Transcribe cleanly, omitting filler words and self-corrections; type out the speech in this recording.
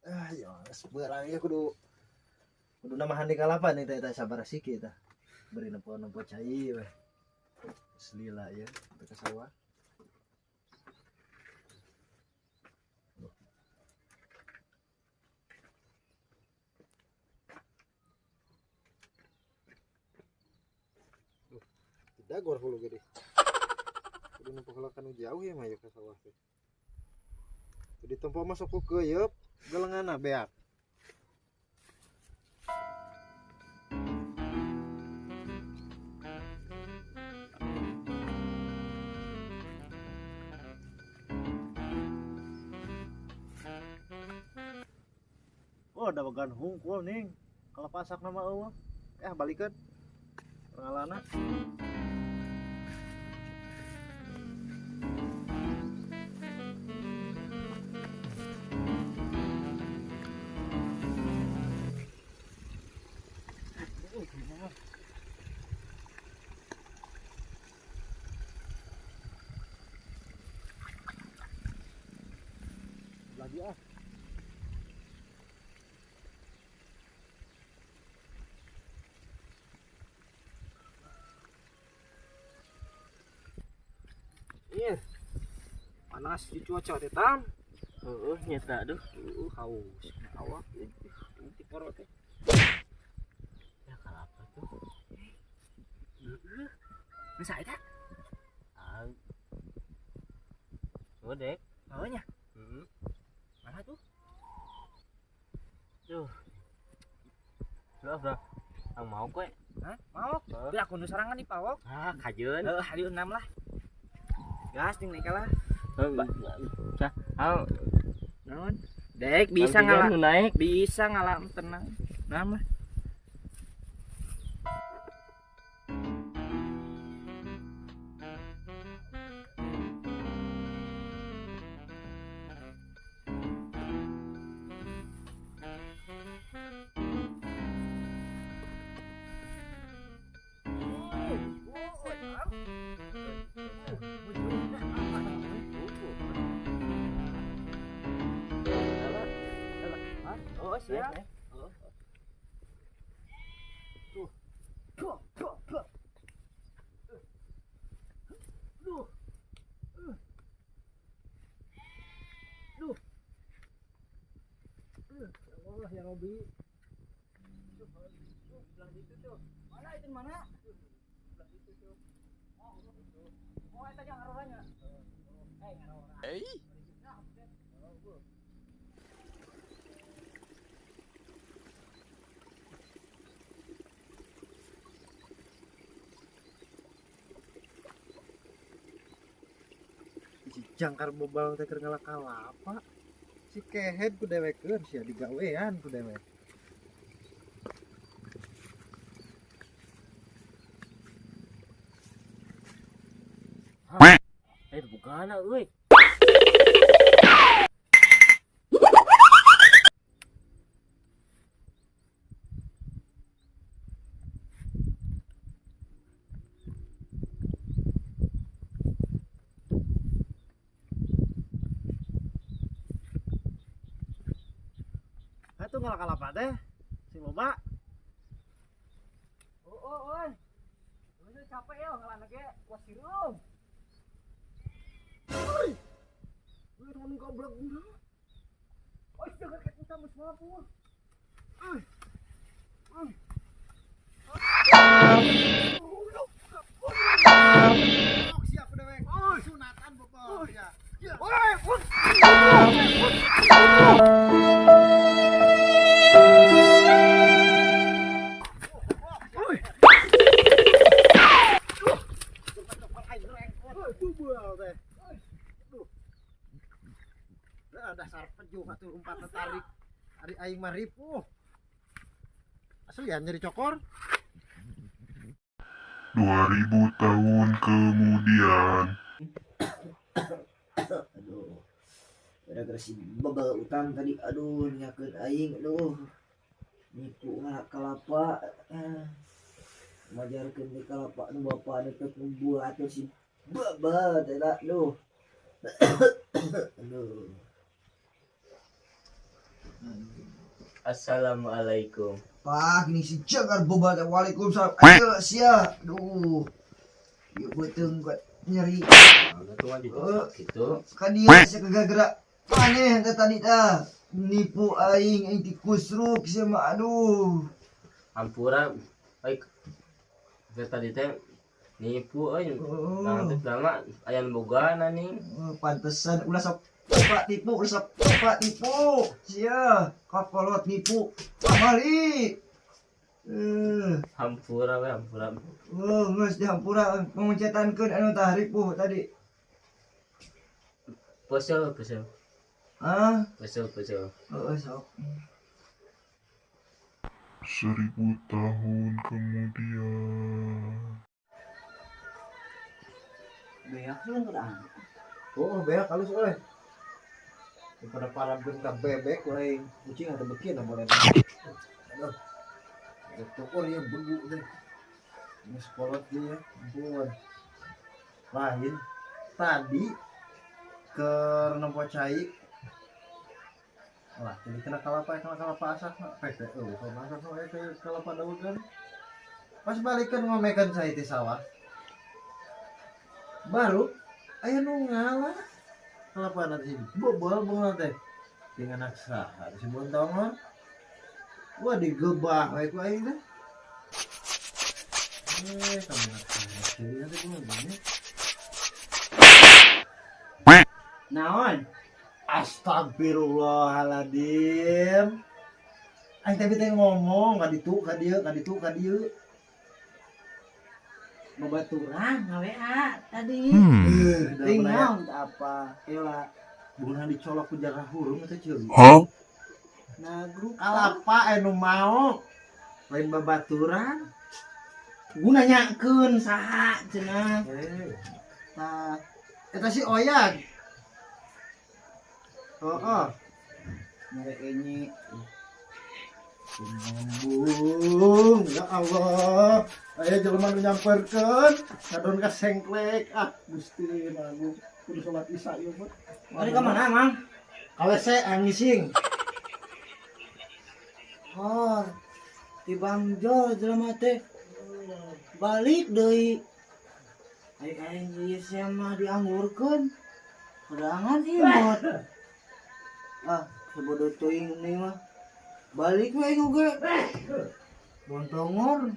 Ya seberang ya kudu namahan di kalapa nih teh sabar sikit tah. Beri nempo cai weh. Selila ya ke sawah. Tidak gor hulu gede. Kudu nempo kalakan jauh ya mah ya ke sawah teh. Jadi tempo masuk ke yeup galengana beak. Oh, ada bagan hungkul ning. Kalau pasak nama eueuh. Balikeun. Pengalana. Lagi ah. Iya. Panas di cuaca teh tam. Heeh, nyata aduh. Haus. Awak inti poro teh. Ya kalapa tuh. Geus sae tah? Ah. Ngedek. Oh nya. Heeh. Mana tuh? Duh. Udah. Ang mau kue. Hah? Mau? Tapi aku nu sarangan di pawok. Ah, kajeun. Hari 6 lah. Gas ting naik lah. Cah, ang Naon? Dek bisa ngalah ngalah. naik. Bisa ngalah tenang. Nama. Oh siap. Allah ya Robi. Mana itu mana? Oh, itu yang haroranya. Si jangkar bobal teh keur ngalak-kalapa. Si kehead ku dewekeun sia digawean ku dewek. Itu bukan euy. Atuh ngalak-kalapa teh si loba. Oi. Lu capek ya ngalana ge wasirum. Oi. Lu mun goblok guna. Oi, jangan kita mus mampu. Siap udah wek. Sunatan bobol ya. Dasar pejuh atuh umpat tarik hari aing mah ripuh. Asli ya nyeri cokor. 2000 tahun kemudian. Aduh, gara-gara si bebel utang tadi, aduh nyakeun aing, aduh nipu ngarak kalapa, ngajarkeun di kalapa nu bapa deket membuat atuh si bebel teh da, aduh, aduh. Assalamualaikum. Pak, ini si Jagar bobat. Waalaikumsalam. Ayo, sia. Duh. Yuk beteng buat nyeri. Udah tuh aja gitu. Kan dia saya kagak gerak. Aneh tadi dah. Nipu aing tikus ruk sama aduh. Hampura baik. Kita tadi teh nipu euy. Nanti lama aya bogana nih. Pantesan ulah sok coba tipu, ulah sok coba tipu. Sia, kapolot nipu. Amali. Hampura we hampura. Geus dihampura mencetankeun anu tah ripuh tadi. Pesel. Hah? Pesel. Sok. 1000 tahun kemudian. Beak lu kurang. Oh, beak halus euy. Daripada parabeun ka bebek lain kucing atau bekin boleh. Aduh. Tukur ya begu deh. Ini sekolot dia, ampun. Lain tadi ke nempo cai. Wah, jadi kena kalapa asak mah pek teh. Kalau masak mah ke kalapa daun kan. Pas balikeun ngomekeun cai di sawah. Baru aya nu ngalah. Kalapa nanti bobol teh. Dengan aksa, si bontong. Wah digebah baik ku aing teh. Kamu jadi nanti gimana? Naon? Astagfirullahaladzim. Aing teh ngomong ka ditu ka dieu. Babaturan WA tadi. Ting naon apa? Heula bukan dicolok ku jarah hurung teh ceuli. Hah? na grup Kalapa anu mau lain babaturan. Guna nyakeun saha cenah. Tah eta si Oyag. Heeh. nyari ini Sambung, ya Allah. Aya jelema nu nyamperkeun, kadon ka sengklek. Gusti Agung, kudu salat Isya ieu mah. Mari ke mana, Mang? Ka WC ngising. Oh, di Bang Jo jelema teh balik deui. Aing ieu sia mah dianggurkeun. Kudangan imot. Sebodoh teuing ini mah. Balik we juga. Bontongor.